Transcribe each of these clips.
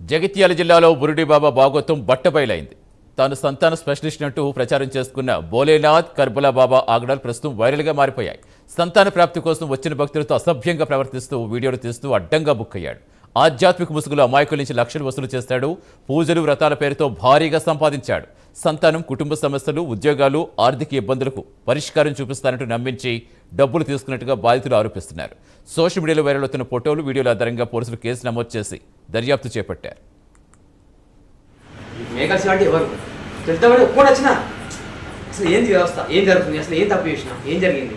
జగిత్యాల జిల్లాలో బురుడిబాబా భాగవతం బట్టబయలైంది. తాను సంతాన స్పెషలిస్ట్ అంటూ ప్రచారం చేసుకున్న భోలేనాథ్ కర్బలా బాబా ఆగడాలు ప్రస్తుతం వైరల్గా మారిపోయాయి. సంతాన ప్రాప్తి కోసం వచ్చిన భక్తులతో అసభ్యంగా ప్రవర్తిస్తూ వీడియోలు తీస్తూ అడ్డంగా బుక్ అయ్యాడు. ఆధ్యాత్మిక ముసుగులో అమాయకుల నుంచి లక్షలు వసూలు చేస్తాడు. పూజలు వ్రతాల పేరుతో భారీగా సంపాదించాడు. సంతానం, కుటుంబ సమస్యలు, ఉద్యోగాలు, ఆర్థిక ఇబ్బందులకు పరిష్కారం చూపిస్తానంటూ నమ్మించి డబ్బులు తీసుకున్నట్టుగా బాధితులు ఆరోపిస్తున్నారు. సోషల్ మీడియాలో వైరల్ అవుతున్న ఫోటోలు, వీడియోల ఆధారంగా పోలీసులు కేసు నమోదు చేసి దర్యాప్తు చేపట్టారు. అసలు ఏంది వ్యవస్థ, ఏం జరుగుతుంది, అసలు ఏం తప్పు చేసినా, ఏం జరిగింది,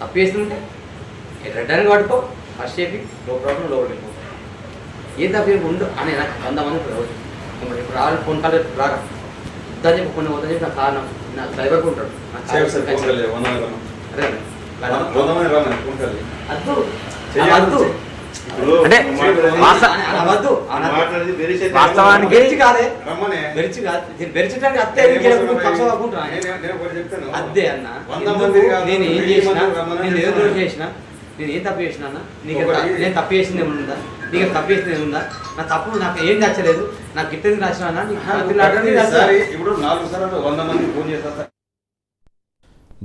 తప్పు చేస్తుంటే రెడ్డానికి పట్టుకో, ఫస్ట్ చెప్పి లోపల వెళ్ళిపో, ఏం తప్పు ఉండు అని నాకు 100 మంది ఇప్పుడు రావాలి, ఫోన్ కాల్ రాగా వద్దని చెప్పి కొన్ని వద్దని చెప్పి నాకు కారణం నా డ్రైవర్కి ఉంటాడు. అంటే వాస్తవానికి అదే అన్న, నేను ఏం చేసినా, నేను ఏదో చేసినా, నేను ఏం తప్పు చేసినా అన్న, నేను తప్పు చేసింది ఏమన్నా, నీకు తప్పు చేసింది ఏముందా, నా తప్పు నాకు ఏం నచ్చలేదు, నాకు గిట్టని రాసిన అన్న, ఇప్పుడు 4 సార్లు 100 మంది ఫోన్ చేస్తా.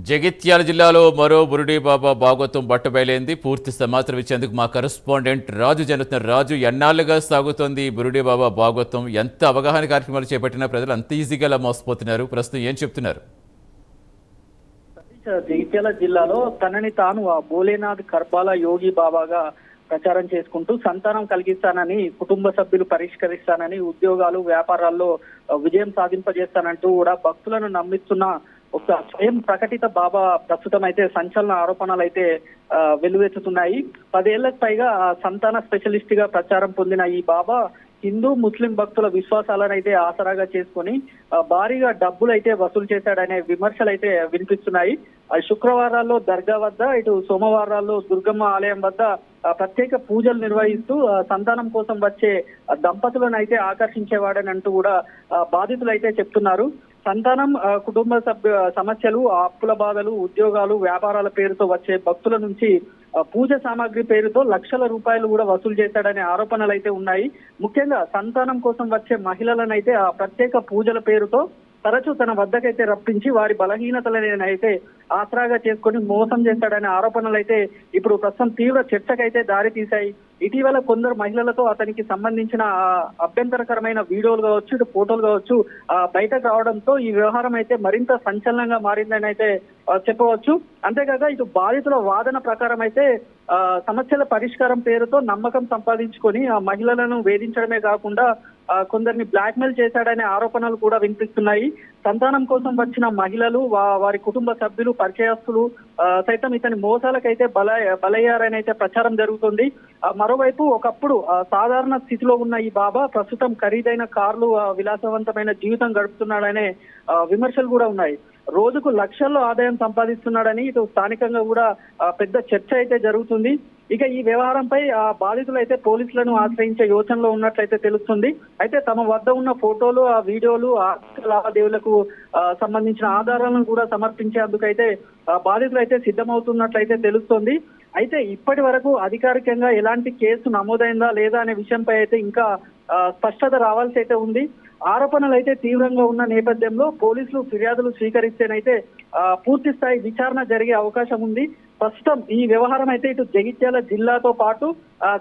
జగిత్యాల జిల్లాలో మరో బురుడిబాబా భాగవతం బట్టబయలైంది. పూర్తి సమాచారం ఇచ్చేందుకు మా కరెస్పాండెంట్ రాజు జరుగుతున్న. రాజు, ఎన్నాళ్ళుగా సాగుతోంది బురుడిబాబా భాగవతం? ఎంత అవగాహన కార్యక్రమాలు చేపట్టినా ప్రజలు అంత ఈజీగా అలా మోసపోతున్నారు. ప్రస్తుతం ఏం చెప్తున్నారు? జగిత్యాల జిల్లాలో తనని తాను ఆ భోలేనాథ్ కర్బాలా యోగి బాబాగా ప్రచారం చేసుకుంటూ సంతానం కలిగిస్తానని, కుటుంబ సభ్యులు పరిష్కరిస్తానని, ఉద్యోగాలు, వ్యాపారాల్లో విజయం సాధింపజేస్తానంటూ కూడా భక్తులను నమ్మిస్తున్న ఒక స్వయం ప్రకటిత బాబా ప్రస్తుతం అయితే సంచలన ఆరోపణలు అయితే వెల్లువెత్తుతున్నాయి. 10 ఏళ్లకు పైగా సంతాన స్పెషలిస్ట్ గా ప్రచారం పొందిన ఈ బాబా హిందూ, ముస్లిం భక్తుల విశ్వాసాలను అయితే ఆసరాగా చేసుకుని భారీగా డబ్బులు అయితే వసూలు చేశాడనే విమర్శలు అయితే వినిపిస్తున్నాయి. శుక్రవారాల్లో దర్గా వద్ద, ఇటు సోమవారాల్లో దుర్గమ్మ ఆలయం వద్ద ప్రత్యేక పూజలు నిర్వహిస్తూ సంతానం కోసం వచ్చే దంపతులను అయితే ఆకర్షించేవాడని అంటూ కూడా బాధితులు అయితే చెప్తున్నారు. సంతానం, కుటుంబ సమస్యలు, అప్పుల బాధలు, ఉద్యోగాలు, వ్యాపారాల పేరుతో వచ్చే భక్తుల నుంచి పూజ సామాగ్రి పేరుతో లక్షల రూపాయలు కూడా వసూలు చేశాడనే ఆరోపణలు అయితే ఉన్నాయి. ముఖ్యంగా సంతానం కోసం వచ్చే మహిళలను అయితే ఆ ప్రత్యేక పూజల పేరుతో తరచూ తన వద్దకైతే రప్పించి వారి బలహీనతలను అయితే ఆసరాగా చేసుకొని మోసం చేశాడనే ఆరోపణలు అయితే ఇప్పుడు ప్రస్తుతం తీవ్ర చర్చకైతే దారి తీశాయి. ఇటీవల కొందరు మహిళలతో అతనికి సంబంధించిన అభ్యంతరకరమైన వీడియోలు కావచ్చు, ఇటు ఫోటోలు కావచ్చు బయటకు రావడంతో ఈ వ్యవహారం అయితే మరింత సంచలనంగా మారిందని అయితే చెప్పవచ్చు. అంతేకాక ఇటు బాధితుల వాదన ప్రకారం అయితే సమస్యల పరిష్కారం పేరుతో నమ్మకం సంపాదించుకొని ఆ మహిళలను వేధించడమే కాకుండా కొందరిని బ్లాక్మెయిల్ చేశాడనే ఆరోపణలు కూడా వినిపిస్తున్నాయి. సంతానం కోసం వచ్చిన మహిళలు, వారి కుటుంబ సభ్యులు, పరిచయస్తులు సైతం ఇతని మోసాలకైతే బలయ్యారని అయితే ప్రచారం జరుగుతుంది. మరోవైపు ఒకప్పుడు సాధారణ స్థితిలో ఉన్న ఈ బాబా ప్రస్తుతం ఖరీదైన కార్లు, విలాసవంతమైన జీవితం గడుపుతున్నాడనే విమర్శలు కూడా ఉన్నాయి. రోజుకు లక్షల్లో ఆదాయం సంపాదిస్తున్నాడని ఇటు స్థానికంగా కూడా పెద్ద చర్చ అయితే జరుగుతుంది. ఇక ఈ వ్యవహారంపై బాధితులు అయితే పోలీసులను ఆశ్రయించే యోచనలో ఉన్నట్లయితే తెలుస్తుంది. అయితే తమ వద్ద ఉన్న ఫోటోలు, ఆ వీడియోలు, ఆర్థిక లావాదేవీలకు సంబంధించిన ఆధారాలను కూడా సమర్పించేందుకైతే బాధితులు అయితే సిద్ధమవుతున్నట్లయితే తెలుస్తోంది. అయితే ఇప్పటి వరకు అధికారికంగా ఎలాంటి కేసు నమోదైందా లేదా అనే విషయంపై అయితే ఇంకా స్పష్టత రావాల్సి అయితే ఉంది. ఆరోపణలు అయితే తీవ్రంగా ఉన్న నేపథ్యంలో పోలీసులు ఫిర్యాదులు స్వీకరిస్తేనైతే పూర్తి స్థాయి విచారణ జరిగే అవకాశం ఉంది. ప్రస్తుతం ఈ వ్యవహారం అయితే ఇటు జగిత్యాల జిల్లాతో పాటు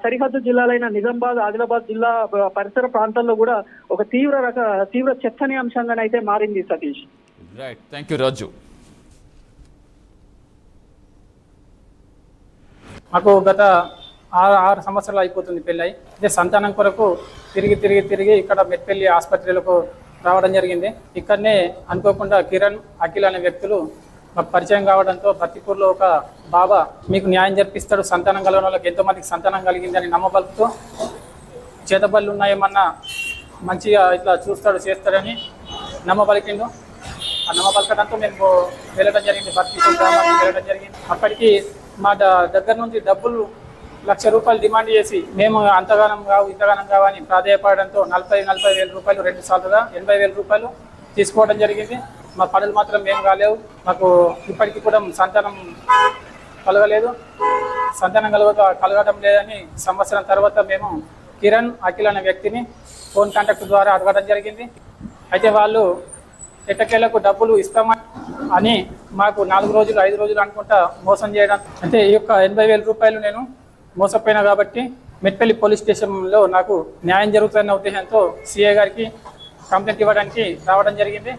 సరిహద్దు జిల్లాలైన నిజామాబాద్, ఆదిలాబాద్ జిల్లా పరిసర ప్రాంతాల్లో కూడా ఒక తీవ్ర చర్చనీయాంశంగానైతే మారింది. సతీష్, రైట్, థ్యాంక్ యూ రాజు. మాకు గత 6 సంవత్సరాలు అయిపోతుంది పెళ్ళై. ఇదే సంతానం కొరకు తిరిగి ఇక్కడ మెట్పల్లి ఆసుపత్రులకు రావడం జరిగింది. ఇక్కడనే అనుకోకుండా కిరణ్, అఖిల్ అనే వ్యక్తులు మాకు పరిచయం కావడంతో బత్తిపూర్లో ఒక బాబా మీకు న్యాయం జరిపిస్తాడు, సంతానం కలగని వాళ్ళకి ఎంతోమందికి సంతానం కలిగిందని నమ్మబలుపుతూ చేతబళ్ళు ఉన్నాయేమన్నా మంచిగా ఇట్లా చూస్తాడు, చేస్తాడని నమ్మబలికిండు. ఆ నమ్మబలకడంతో మేము వెళ్ళడం జరిగింది, బత్తిపూర్ గ్రామానికి వెళ్ళడం జరిగింది. అప్పటికి మా దగ్గర నుంచి డబ్బులు 1,00,000 రూపాయలు డిమాండ్ చేసి మేము ఇంతగానం కావు అని ప్రాధేయపడడంతో 40,000 రూపాయలు 2 సార్లుగా 80,000 రూపాయలు తీసుకోవడం జరిగింది. మా పనులు మాత్రం ఏం కాలేవు. మాకు ఇప్పటికీ కూడా సంతానం కలగలేదు. సంతానం కలగడం లేదని సంవత్సరం తర్వాత మేము కిరణ్, అఖిల్ అనే వ్యక్తిని ఫోన్ కాంటాక్ట్ ద్వారా అడగడం జరిగింది. అయితే వాళ్ళు ఎట్టకేలకు డబ్బులు ఇస్తామని అని మాకు 4 రోజులు 5 రోజులు అనుకుంటా మోసం చేయడం. అంటే ఈ యొక్క 80,000 రూపాయలు నేను మోసపోయినా కాబట్టి మెట్పల్లి పోలీస్ స్టేషన్లో నాకు న్యాయం జరుగుతున్న ఉద్దేశంతో సిఐ గారికి కంప్లైంట్ ఇవ్వడానికి రావడం జరిగింది.